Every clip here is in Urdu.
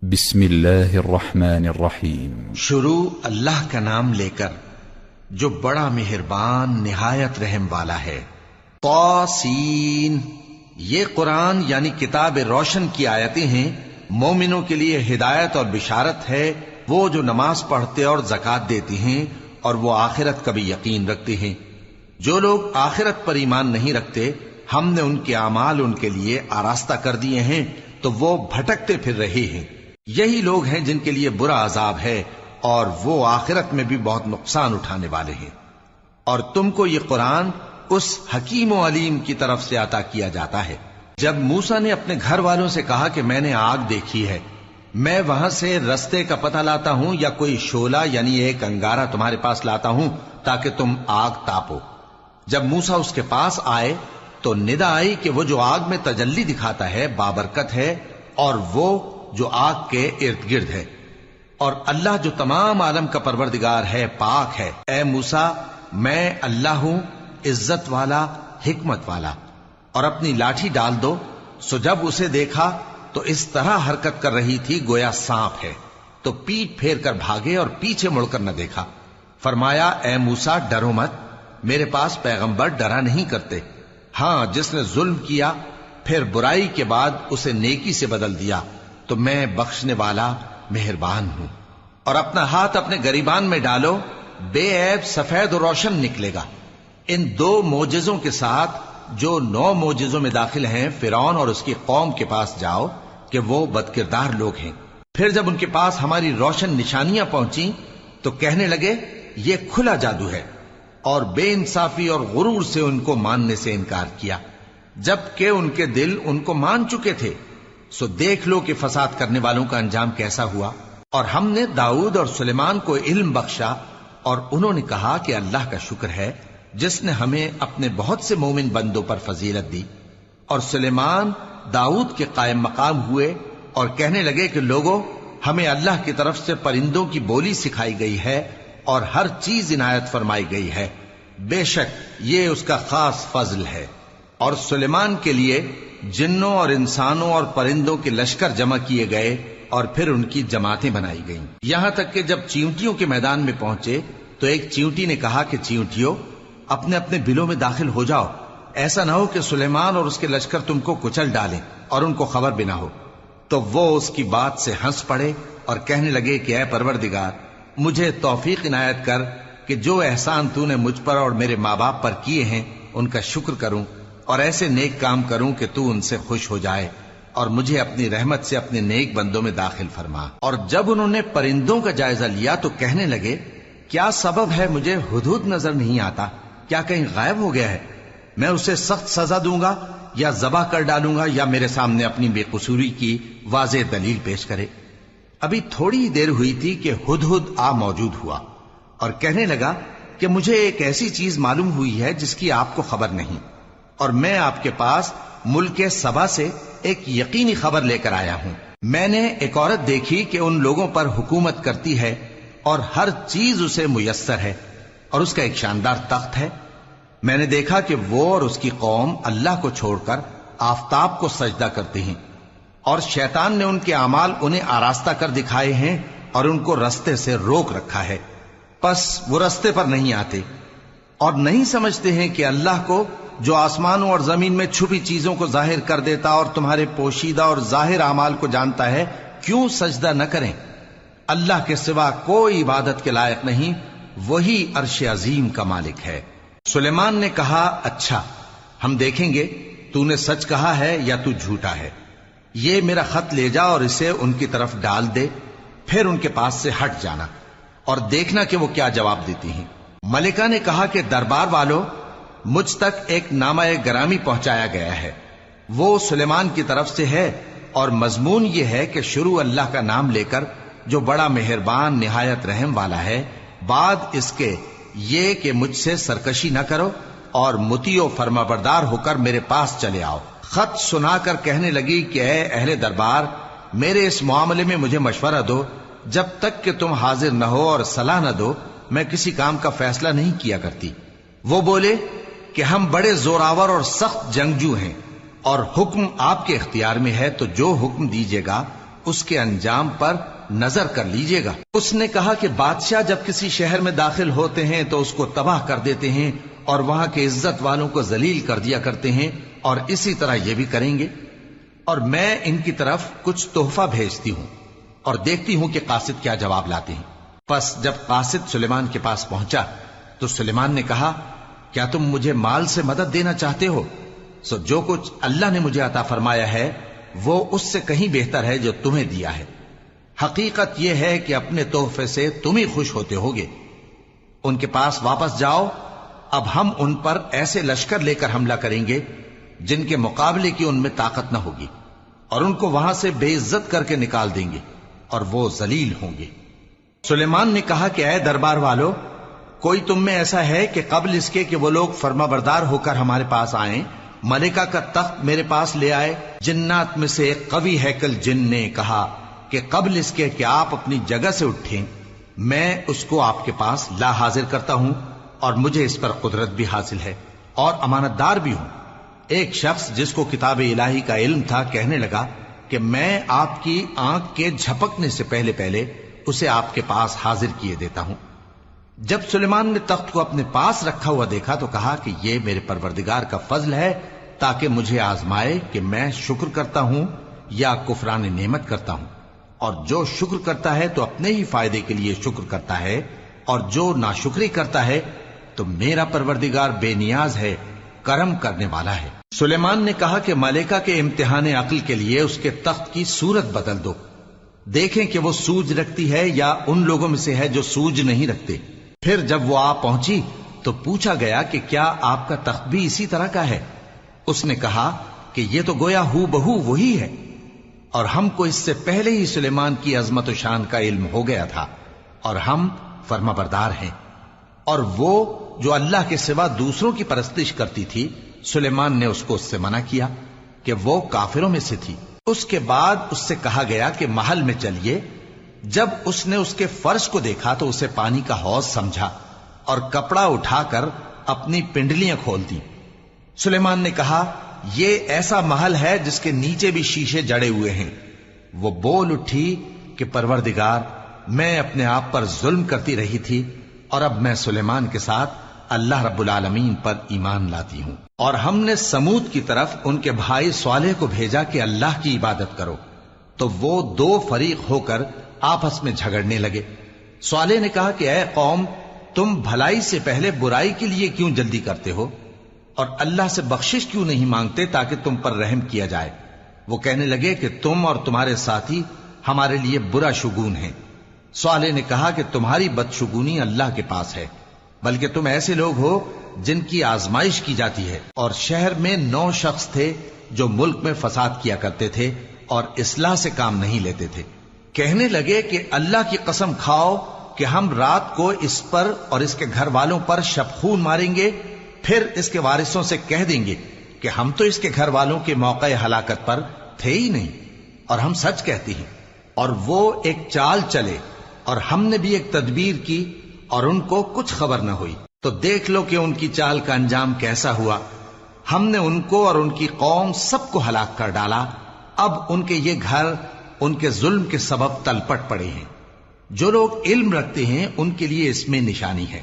بسم اللہ الرحمن الرحیم۔ شروع اللہ کا نام لے کر جو بڑا مہربان نہایت رحم والا ہے۔ طاسین، یہ قرآن یعنی کتاب روشن کی آیتیں ہیں، مومنوں کے لیے ہدایت اور بشارت ہے، وہ جو نماز پڑھتے اور زکوٰۃ دیتے ہیں اور وہ آخرت کا بھی یقین رکھتے ہیں۔ جو لوگ آخرت پر ایمان نہیں رکھتے، ہم نے ان کے اعمال ان کے لیے آراستہ کر دیے ہیں تو وہ بھٹکتے پھر رہے ہیں۔ یہی لوگ ہیں جن کے لیے برا عذاب ہے اور وہ آخرت میں بھی بہت نقصان اٹھانے والے ہیں۔ اور تم کو یہ قرآن اس حکیم و علیم کی طرف سے عطا کیا جاتا ہے۔ جب موسیٰ نے اپنے گھر والوں سے کہا کہ میں نے آگ دیکھی ہے، میں وہاں سے رستے کا پتہ لاتا ہوں یا کوئی شعلہ یعنی ایک انگارہ تمہارے پاس لاتا ہوں تاکہ تم آگ تاپو۔ جب موسیٰ اس کے پاس آئے تو ندا آئی کہ وہ جو آگ میں تجلی دکھاتا ہے بابرکت ہے، اور وہ جو آگ کے ارد گرد ہے، اور اللہ جو تمام عالم کا پروردگار ہے پاک ہے۔ اے موسیٰ، میں اللہ ہوں، عزت والا، حکمت والا، اور اپنی لاٹھی ڈال دو۔ سو جب اسے دیکھا تو اس طرح حرکت کر رہی تھی گویا سانپ ہے، تو پیٹ پھیر کر بھاگے اور پیچھے مڑ کر نہ دیکھا۔ فرمایا، اے موسیٰ ڈرو مت، میرے پاس پیغمبر ڈرا نہیں کرتے۔ ہاں، جس نے ظلم کیا پھر برائی کے بعد اسے نیکی سے بدل دیا تو میں بخشنے والا مہربان ہوں۔ اور اپنا ہاتھ اپنے گریبان میں ڈالو، بے عیب سفید و روشن نکلے گا۔ ان 2 معجزوں کے ساتھ جو 9 معجزوں میں داخل ہیں فرعون اور اس کی قوم کے پاس جاؤ کہ وہ بدکردار لوگ ہیں۔ پھر جب ان کے پاس ہماری روشن نشانیاں پہنچیں تو کہنے لگے یہ کھلا جادو ہے، اور بے انصافی اور غرور سے ان کو ماننے سے انکار کیا، جبکہ ان کے دل ان کو مان چکے تھے۔ سو دیکھ لو کہ فساد کرنے والوں کا انجام کیسا ہوا۔ اور ہم نے داؤد اور سلیمان کو علم بخشا، اور انہوں نے کہا کہ اللہ کا شکر ہے جس نے ہمیں اپنے بہت سے مومن بندوں پر فضیلت دی۔ اور سلیمان داؤد کے قائم مقام ہوئے اور کہنے لگے کہ لوگوں، ہمیں اللہ کی طرف سے پرندوں کی بولی سکھائی گئی ہے اور ہر چیز عنایت فرمائی گئی ہے، بے شک یہ اس کا خاص فضل ہے۔ اور سلیمان کے لیے جنوں اور انسانوں اور پرندوں کے لشکر جمع کیے گئے اور پھر ان کی جماعتیں بنائی گئیں، یہاں تک کہ جب چیونٹیوں کے میدان میں پہنچے تو ایک چیونٹی نے کہا کہ چیونٹیوں، اپنے اپنے بلوں میں داخل ہو جاؤ، ایسا نہ ہو کہ سلیمان اور اس کے لشکر تم کو کچل ڈالیں اور ان کو خبر بھی نہ ہو۔ تو وہ اس کی بات سے ہنس پڑے اور کہنے لگے کہ اے پروردگار، مجھے توفیق عنایت کر کہ جو احسان تو نے مجھ پر اور میرے ماں باپ پر کیے ہیں ان کا شکر کروں اور ایسے نیک کام کروں کہ تو ان سے خوش ہو جائے، اور مجھے اپنی رحمت سے اپنے نیک بندوں میں داخل فرما۔ اور جب انہوں نے پرندوں کا جائزہ لیا تو کہنے لگے کیا سبب ہے مجھے ہدہد نظر نہیں آتا؟ کیا کہیں غائب ہو گیا ہے؟ میں اسے سخت سزا دوں گا یا ذبح کر ڈالوں گا یا میرے سامنے اپنی بے قصوری کی واضح دلیل پیش کرے۔ ابھی تھوڑی ہی دیر ہوئی تھی کہ ہدہد آ موجود ہوا اور کہنے لگا کہ مجھے ایک ایسی چیز معلوم ہوئی ہے جس کی آپ کو خبر نہیں، اور میں آپ کے پاس ملک سبا سے ایک یقینی خبر لے کر آیا ہوں۔ میں نے ایک عورت دیکھی کہ ان لوگوں پر حکومت کرتی ہے اور ہر چیز اسے میسر ہے، اور اس کا ایک شاندار تخت ہے۔ میں نے دیکھا کہ وہ اور اس کی قوم اللہ کو چھوڑ کر آفتاب کو سجدہ کرتے ہیں، اور شیطان نے ان کے اعمال انہیں آراستہ کر دکھائے ہیں اور ان کو رستے سے روک رکھا ہے، پس وہ رستے پر نہیں آتے اور نہیں سمجھتے ہیں کہ اللہ کو جو آسمانوں اور زمین میں چھپی چیزوں کو ظاہر کر دیتا اور تمہارے پوشیدہ اور ظاہر اعمال کو جانتا ہے، کیوں سجدہ نہ کریں؟ اللہ کے سوا کوئی عبادت کے لائق نہیں، وہی عرش عظیم کا مالک ہے۔ سلیمان نے کہا اچھا، ہم دیکھیں گے تو نے سچ کہا ہے یا تو جھوٹا ہے۔ یہ میرا خط لے جا اور اسے ان کی طرف ڈال دے، پھر ان کے پاس سے ہٹ جانا اور دیکھنا کہ وہ کیا جواب دیتی ہیں۔ ملکہ نے کہا کہ دربار والوں، مجھ تک ایک نامہ گرامی پہنچایا گیا ہے، وہ سلیمان کی طرف سے ہے، اور مضمون یہ ہے کہ شروع اللہ کا نام لے کر جو بڑا مہربان نہایت رحم والا ہے، بعد اس کے یہ کہ مجھ سے سرکشی نہ کرو اور مطیع و فرما بردار ہو کر میرے پاس چلے آؤ۔ خط سنا کر کہنے لگی کہ اے اہل دربار، میرے اس معاملے میں مجھے مشورہ دو، جب تک کہ تم حاضر نہ ہو اور صلاح نہ دو میں کسی کام کا فیصلہ نہیں کیا کرتی۔ وہ بولے کہ ہم بڑے زوراور اور سخت جنگجو ہیں، اور حکم آپ کے اختیار میں ہے، تو جو حکم دیجیے گا اس کے انجام پر نظر کر لیجئے گا۔ اس نے کہا کہ بادشاہ جب کسی شہر میں داخل ہوتے ہیں تو اس کو تباہ کر دیتے ہیں اور وہاں کے عزت والوں کو ذلیل کر دیا کرتے ہیں، اور اسی طرح یہ بھی کریں گے۔ اور میں ان کی طرف کچھ تحفہ بھیجتی ہوں اور دیکھتی ہوں کہ قاصد کیا جواب لاتے ہیں۔ پس جب قاصد سلیمان کے پاس پہنچا تو سلیمان نے کہا، کیا تم مجھے مال سے مدد دینا چاہتے ہو؟ سو جو کچھ اللہ نے مجھے عطا فرمایا ہے وہ اس سے کہیں بہتر ہے جو تمہیں دیا ہے۔ حقیقت یہ ہے کہ اپنے تحفے سے تم ہی خوش ہوتے ہوگے۔ ان کے پاس واپس جاؤ، اب ہم ان پر ایسے لشکر لے کر حملہ کریں گے جن کے مقابلے کی ان میں طاقت نہ ہوگی، اور ان کو وہاں سے بے عزت کر کے نکال دیں گے اور وہ ذلیل ہوں گے۔ سلیمان نے کہا کہ اے دربار والو، کوئی تم میں ایسا ہے کہ قبل اس کے کہ وہ لوگ فرما بردار ہو کر ہمارے پاس آئیں، ملکہ کا تخت میرے پاس لے آئے؟ جنات میں سے ایک قوی ہیکل جن نے کہا کہ قبل اس کے کہ آپ اپنی جگہ سے اٹھیں میں اس کو آپ کے پاس لا حاضر کرتا ہوں، اور مجھے اس پر قدرت بھی حاصل ہے اور امانت دار بھی ہوں۔ ایک شخص جس کو کتاب الہی کا علم تھا کہنے لگا کہ میں آپ کی آنکھ کے جھپکنے سے پہلے پہلے اسے آپ کے پاس حاضر کیے دیتا ہوں۔ جب سلیمان نے تخت کو اپنے پاس رکھا ہوا دیکھا تو کہا کہ یہ میرے پروردگار کا فضل ہے تاکہ مجھے آزمائے کہ میں شکر کرتا ہوں یا کفران نعمت کرتا ہوں، اور جو شکر کرتا ہے تو اپنے ہی فائدے کے لیے شکر کرتا ہے، اور جو ناشکری کرتا ہے تو میرا پروردگار بے نیاز ہے، کرم کرنے والا ہے۔ سلیمان نے کہا کہ ملکہ کے امتحان عقل کے لیے اس کے تخت کی صورت بدل دو، دیکھیں کہ وہ سوج رکھتی ہے یا ان لوگوں میں سے ہے جو سوج نہیں رکھتے۔ پھر جب وہ آ پہنچی تو پوچھا گیا کہ کیا آپ کا تخت بھی اسی طرح کا ہے؟ اس نے کہا کہ یہ تو گویا ہو بہو وہی ہے، اور ہم کو اس سے پہلے ہی سلیمان کی عظمت و شان کا علم ہو گیا تھا، اور ہم فرما بردار ہیں۔ اور وہ جو اللہ کے سوا دوسروں کی پرستش کرتی تھی، سلیمان نے اس کو اس سے منع کیا کہ وہ کافروں میں سے تھی۔ اس کے بعد اس سے کہا گیا کہ محل میں چلیے۔ جب اس نے اس کے فرش کو دیکھا تو اسے پانی کا حوض سمجھا اور کپڑا اٹھا کر اپنی پنڈلیاں کھول دی۔ سلیمان نے کہا، یہ ایسا محل ہے جس کے نیچے بھی شیشے جڑے ہوئے ہیں۔ وہ بول اٹھی کہ پروردگار، میں اپنے آپ پر ظلم کرتی رہی تھی، اور اب میں سلیمان کے ساتھ اللہ رب العالمین پر ایمان لاتی ہوں۔ اور ہم نے سمود کی طرف ان کے بھائی صالح کو بھیجا کہ اللہ کی عبادت کرو، تو وہ دو فریق ہو کر آپس میں جھگڑنے لگے۔ صالح نے کہا کہ اے قوم، تم بھلائی سے پہلے برائی کے لیے کیوں جلدی کرتے ہو، اور اللہ سے بخشش کیوں نہیں مانگتے تاکہ تم پر رحم کیا جائے؟ وہ کہنے لگے کہ تم اور تمہارے ساتھی ہمارے لیے برا شگون ہیں۔ صالح نے کہا کہ تمہاری بدشگونی اللہ کے پاس ہے، بلکہ تم ایسے لوگ ہو جن کی آزمائش کی جاتی ہے۔ اور شہر میں 9 شخص تھے جو ملک میں فساد کیا کرتے تھے اور اصلاح سے کام نہیں لیتے تھے۔ کہنے لگے کہ اللہ کی قسم کھاؤ کہ ہم رات کو اس پر اور اس کے گھر والوں پر شبخون ماریں گے، پھر اس کے وارثوں سے کہہ دیں گے کہ ہم تو اس کے گھر والوں کے موقع ہلاکت پر تھے ہی نہیں، اور ہم سچ کہتے ہیں۔ اور وہ ایک چال چلے، اور ہم نے بھی ایک تدبیر کی، اور ان کو کچھ خبر نہ ہوئی۔ تو دیکھ لو کہ ان کی چال کا انجام کیسا ہوا۔ ہم نے ان کو اور ان کی قوم سب کو ہلاک کر ڈالا۔ اب ان کے یہ گھر ان کے ظلم کے سبب تلپٹ پڑے ہیں۔ جو لوگ علم رکھتے ہیں ان کے لیے اس میں نشانی ہے،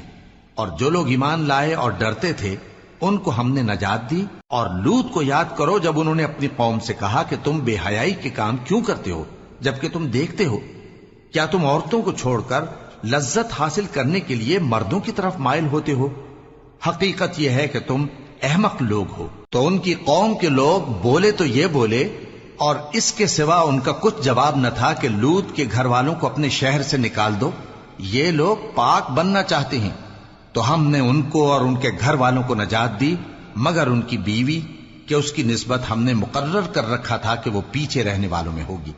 اور جو لوگ ایمان لائے اور ڈرتے تھے ان کو ہم نے نجات دی۔ اور لوط کو یاد کرو جب انہوں نے اپنی قوم سے کہا کہ تم بے حیائی کے کام کیوں کرتے ہو جبکہ تم دیکھتے ہو؟ کیا تم عورتوں کو چھوڑ کر لذت حاصل کرنے کے لیے مردوں کی طرف مائل ہوتے ہو؟ حقیقت یہ ہے کہ تم احمق لوگ ہو۔ تو ان کی قوم کے لوگ بولے تو یہ بولے، اور اس کے سوا ان کا کچھ جواب نہ تھا کہ لوط کے گھر والوں کو اپنے شہر سے نکال دو، یہ لوگ پاک بننا چاہتے ہیں۔ تو ہم نے ان کو اور ان کے گھر والوں کو نجات دی، مگر ان کی بیوی کہ اس کی نسبت ہم نے مقرر کر رکھا تھا کہ وہ پیچھے رہنے والوں میں ہوگی۔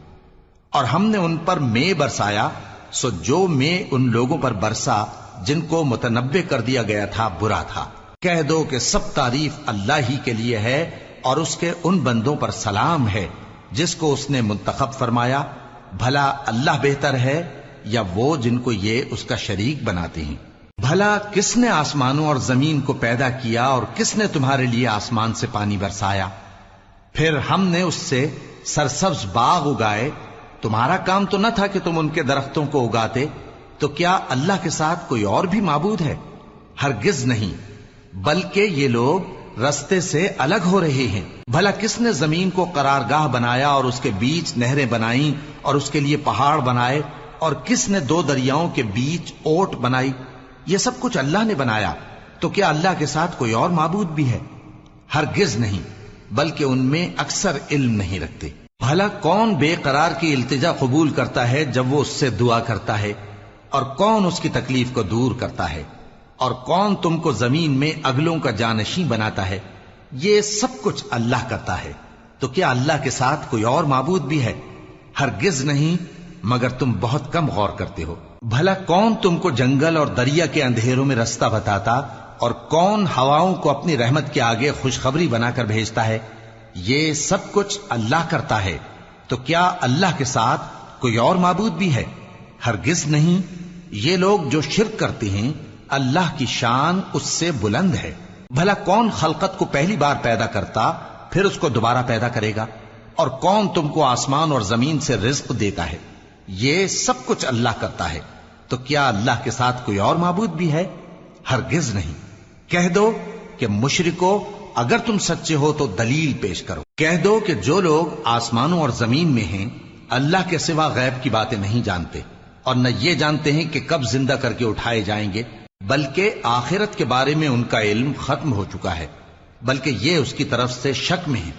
اور ہم نے ان پر مے برسایا، سو جو مے ان لوگوں پر برسا جن کو متنبع کر دیا گیا تھا برا تھا۔ کہہ دو کہ سب تعریف اللہ ہی کے لیے ہے، اور اس کے ان بندوں پر سلام ہے جس کو اس نے منتخب فرمایا۔ بھلا اللہ بہتر ہے یا وہ جن کو یہ اس کا شریک بناتے ہیں؟ بھلا کس نے آسمانوں اور زمین کو پیدا کیا، اور کس نے تمہارے لیے آسمان سے پانی برسایا؟ پھر ہم نے اس سے سرسبز باغ اگائے تمہارا کام تو نہ تھا کہ تم ان کے درختوں کو اگاتے، تو کیا اللہ کے ساتھ کوئی اور بھی معبود ہے؟ ہرگز نہیں، بلکہ یہ لوگ رستے سے الگ ہو رہے ہیں۔ بھلا کس نے زمین کو قرارگاہ بنایا اور اس کے بیچ نہریں بنائیں اور اس کے لیے پہاڑ بنائے، اور کس نے دو دریاؤں کے بیچ اوٹ بنائی؟ یہ سب کچھ اللہ نے بنایا، تو کیا اللہ کے ساتھ کوئی اور معبود بھی ہے؟ ہرگز نہیں، بلکہ ان میں اکثر علم نہیں رکھتے۔ بھلا کون بے قرار کی التجا قبول کرتا ہے جب وہ اس سے دعا کرتا ہے، اور کون اس کی تکلیف کو دور کرتا ہے، اور کون تم کو زمین میں اگلوں کا جانشین بناتا ہے؟ یہ سب کچھ اللہ کرتا ہے، تو کیا اللہ کے ساتھ کوئی اور معبود بھی ہے؟ ہرگز نہیں، مگر تم بہت کم غور کرتے ہو۔ بھلا کون تم کو جنگل اور دریا کے اندھیروں میں رستہ بتاتا، اور کون ہواؤں کو اپنی رحمت کے آگے خوشخبری بنا کر بھیجتا ہے؟ یہ سب کچھ اللہ کرتا ہے، تو کیا اللہ کے ساتھ کوئی اور معبود بھی ہے؟ ہرگز نہیں۔ یہ لوگ جو شرک کرتے ہیں، اللہ کی شان اس سے بلند ہے۔ بھلا کون خلقت کو پہلی بار پیدا کرتا پھر اس کو دوبارہ پیدا کرے گا؟ اور کون تم کو آسمان اور زمین سے رزق دیتا ہے؟ یہ سب کچھ اللہ کرتا ہے، تو کیا اللہ کے ساتھ کوئی اور معبود بھی ہے؟ ہرگز نہیں۔ کہہ دو کہ مشرکو، اگر تم سچے ہو تو دلیل پیش کرو۔ کہہ دو کہ جو لوگ آسمانوں اور زمین میں ہیں اللہ کے سوا غیب کی باتیں نہیں جانتے، اور نہ یہ جانتے ہیں کہ کب زندہ کر کے اٹھائے جائیں گے، بلکہ آخرت کے بارے میں ان کا علم ختم ہو چکا ہے، بلکہ یہ اس کی طرف سے شک میں ہیں،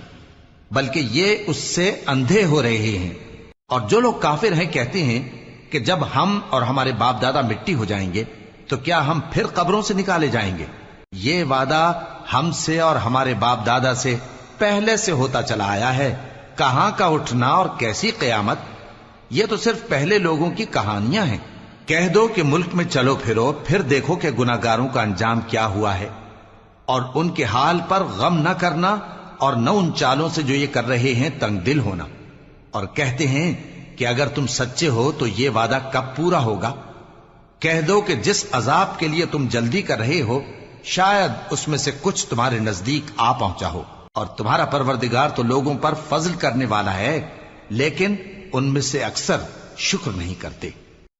بلکہ یہ اس سے اندھے ہو رہے ہیں۔ اور جو لوگ کافر ہیں کہتے ہیں کہ جب ہم اور ہمارے باپ دادا مٹی ہو جائیں گے تو کیا ہم پھر قبروں سے نکالے جائیں گے؟ یہ وعدہ ہم سے اور ہمارے باپ دادا سے پہلے سے ہوتا چلا آیا ہے، کہاں کا اٹھنا اور کیسی قیامت؟ یہ تو صرف پہلے لوگوں کی کہانیاں ہیں۔ کہہ دو کہ ملک میں چلو پھرو، پھر دیکھو کہ گناہگاروں کا انجام کیا ہوا ہے، اور ان کے حال پر غم نہ کرنا، اور نہ ان چالوں سے جو یہ کر رہے ہیں تنگ دل ہونا۔ اور کہتے ہیں کہ اگر تم سچے ہو تو یہ وعدہ کب پورا ہوگا؟ کہہ دو کہ جس عذاب کے لیے تم جلدی کر رہے ہو، شاید اس میں سے کچھ تمہارے نزدیک آ پہنچا ہو، اور تمہارا پروردگار تو لوگوں پر فضل کرنے والا ہے، لیکن ان میں سے اکثر شکر نہیں کرتے۔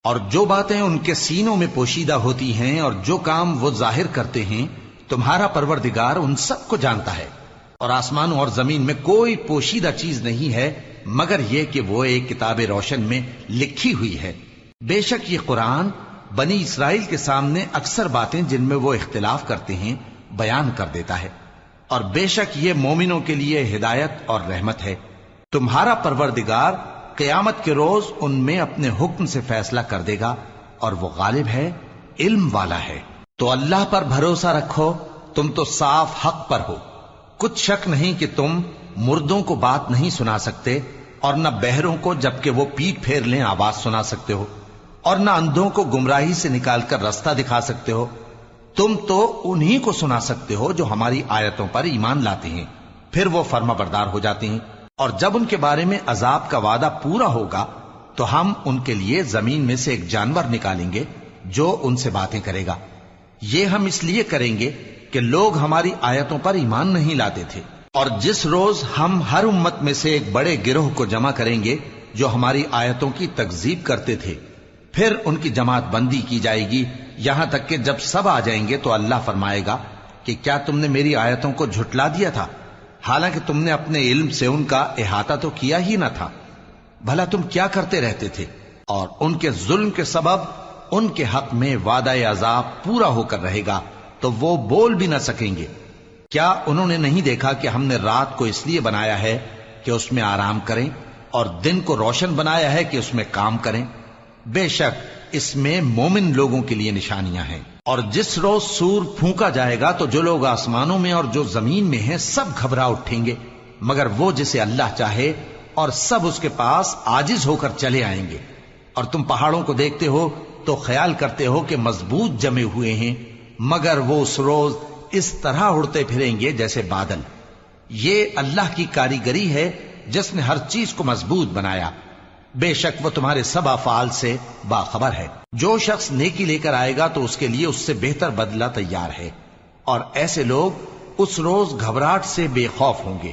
اور جو باتیں ان کے سینوں میں پوشیدہ ہوتی ہیں اور جو کام وہ ظاہر کرتے ہیں، تمہارا پروردگار ان سب کو جانتا ہے۔ اور آسمانوں اور زمین میں کوئی پوشیدہ چیز نہیں ہے مگر یہ کہ وہ ایک کتاب روشن میں لکھی ہوئی ہے۔ بے شک یہ قرآن بنی اسرائیل کے سامنے اکثر باتیں جن میں وہ اختلاف کرتے ہیں بیان کر دیتا ہے، اور بے شک یہ مومنوں کے لیے ہدایت اور رحمت ہے۔ تمہارا پروردگار قیامت کے روز ان میں اپنے حکم سے فیصلہ کر دے گا، اور وہ غالب ہے، علم والا ہے۔ تو اللہ پر بھروسہ رکھو، تم تو صاف حق پر ہو۔ کچھ شک نہیں کہ تم مردوں کو بات نہیں سنا سکتے، اور نہ بہروں کو جبکہ وہ پیٹ پھیر لیں آواز سنا سکتے ہو، اور نہ اندھوں کو گمراہی سے نکال کر رستہ دکھا سکتے ہو۔ تم تو انہی کو سنا سکتے ہو جو ہماری آیتوں پر ایمان لاتے ہیں، پھر وہ فرما بردار ہو جاتے ہیں۔ اور جب ان کے بارے میں عذاب کا وعدہ پورا ہوگا تو ہم ان کے لیے زمین میں سے ایک جانور نکالیں گے جو ان سے باتیں کرے گا۔ یہ ہم اس لیے کریں گے کہ لوگ ہماری آیتوں پر ایمان نہیں لاتے تھے۔ اور جس روز ہم ہر امت میں سے ایک بڑے گروہ کو جمع کریں گے جو ہماری آیتوں کی تکذیب کرتے تھے، پھر ان کی جماعت بندی کی جائے گی، یہاں تک کہ جب سب آ جائیں گے تو اللہ فرمائے گا کہ کیا تم نے میری آیتوں کو جھٹلا دیا تھا، حالانکہ تم نے اپنے علم سے ان کا احاطہ تو کیا ہی نہ تھا؟ بھلا تم کیا کرتے رہتے تھے؟ اور ان کے ظلم کے سبب ان کے حق میں وعدہ عذاب پورا ہو کر رہے گا تو وہ بول بھی نہ سکیں گے۔ کیا انہوں نے نہیں دیکھا کہ ہم نے رات کو اس لیے بنایا ہے کہ اس میں آرام کریں، اور دن کو روشن بنایا ہے کہ اس میں کام کریں؟ بے شک اس میں مومن لوگوں کے لیے نشانیاں ہیں۔ اور جس روز سور پھونکا جائے گا تو جو لوگ آسمانوں میں اور جو زمین میں ہیں سب گھبرا اٹھیں گے مگر وہ جسے اللہ چاہے، اور سب اس کے پاس عاجز ہو کر چلے آئیں گے۔ اور تم پہاڑوں کو دیکھتے ہو تو خیال کرتے ہو کہ مضبوط جمے ہوئے ہیں، مگر وہ اس روز اس طرح اڑتے پھریں گے جیسے بادل۔ یہ اللہ کی کاریگری ہے جس نے ہر چیز کو مضبوط بنایا، بے شک وہ تمہارے سب افعال سے باخبر ہے۔ جو شخص نیکی لے کر آئے گا تو اس کے لیے اس سے بہتر بدلہ تیار ہے، اور ایسے لوگ اس روز گھبراہٹ سے بے خوف ہوں گے،